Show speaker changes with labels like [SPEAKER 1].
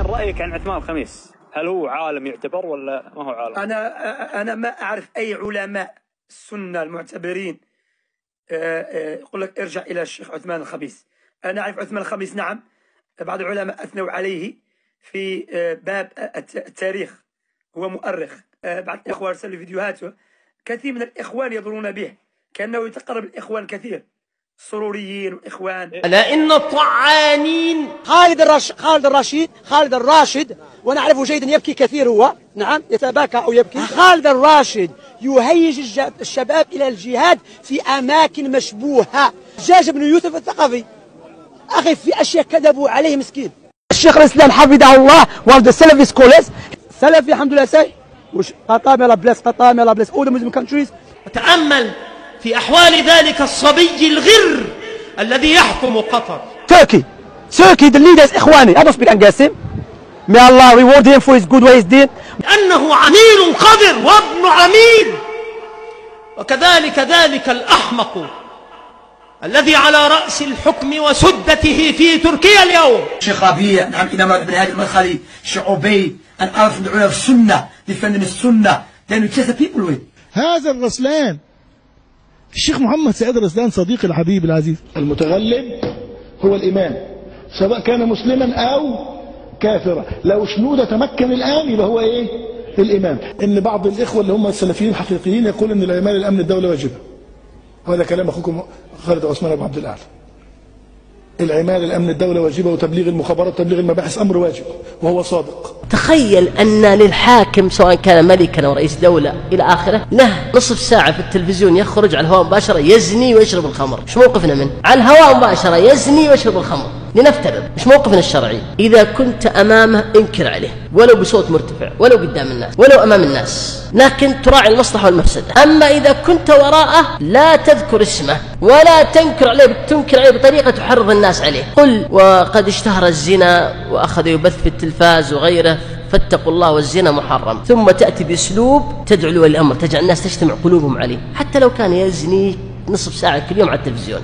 [SPEAKER 1] رأيك عن عثمان الخميس؟ هل هو عالم يعتبر ولا ما هو عالم؟
[SPEAKER 2] أنا ما أعرف أي علماء السنة المعتبرين يقول لك ارجع إلى الشيخ عثمان الخميس. أنا أعرف عثمان الخميس، نعم، بعض العلماء أثنوا عليه في باب التاريخ، هو مؤرخ. بعض الإخوان أرسلوا فيديوهاته، كثير من الإخوان يظنون به كأنه يتقرب الإخوان كثير، السروريين والإخوان.
[SPEAKER 3] ألا إن الطعانين
[SPEAKER 4] خالد الراشد ونعرفه جيدا، يبكي كثير هو، نعم، يتباكى أو يبكي. خالد الراشد يهيج الشباب إلى الجهاد في أماكن مشبوهة. جاج بن يوسف الثقفي أخي في أشياء كذبوا عليه مسكين. الشيخ الإسلام حفظه الله والد السلفي سكوليس سلفي الحمد لله ساي وش قطامي لا بلس all the Muslim countries.
[SPEAKER 3] وتأمل في أحوال ذلك الصبي الغر الذي يحكم قطر.
[SPEAKER 4] Turkey the leaders إخواني. I don't speak Angasim. May Allah reward him for his good ways did.
[SPEAKER 3] أنه عميل قذر وابن عميل. وكذلك ذلك الأحمق الذي على رأس الحكم وسدته في تركيا اليوم.
[SPEAKER 2] الشيخ ربيع، نعم، إمام ابن هادي المدخلي، الشيخ عبيد، أن أعرف من علماء السنة defending السنة لأنه كذا people with.
[SPEAKER 5] هذا الرسلان الشيخ محمد سعيد الرسلان صديقي الحبيب العزيز، المتغلب هو الإمام سواء كان مسلما أو كافرا. لو شنودة تمكن الآن يبقى هو إيه؟ الإمام. إن بعض الإخوة اللي هم السلفيين الحقيقيين يقول إن الإعمال الأمن الدولة واجبة، وهذا كلام أخوكم خالد عثمان أبو عبد الأعلى. العمال الأمن الدولة واجبة، وتبليغ المخابرات وتبليغ المباحث أمر واجب، وهو صادق.
[SPEAKER 3] تخيل أن للحاكم سواء كان ملكا أو رئيس دولة إلى آخره له نصف ساعة في التلفزيون يخرج على الهواء مباشرة يزني ويشرب الخمر. مش موقفنا منه؟ على الهواء مباشرة يزني ويشرب الخمر، لنفترض. مش موقفنا الشرعي؟ إذا كنت أمامه انكر عليه ولو بصوت مرتفع، ولو قدام الناس، ولو أمام الناس، لكن تراعي المصلحة والمفسدة. أما إذا كنت وراءه لا تذكر اسمه ولا تنكر عليه بطريقة تحرض الناس عليه. قل وقد اشتهر الزنا وأخذ يبث في التلفاز وغيره فاتقوا الله والزنا محرم، ثم تأتي بأسلوب تدعو لولي الأمر، تجعل الناس تجتمع قلوبهم عليه حتى لو كان يزني نصف ساعة كل يوم على التلفزيون.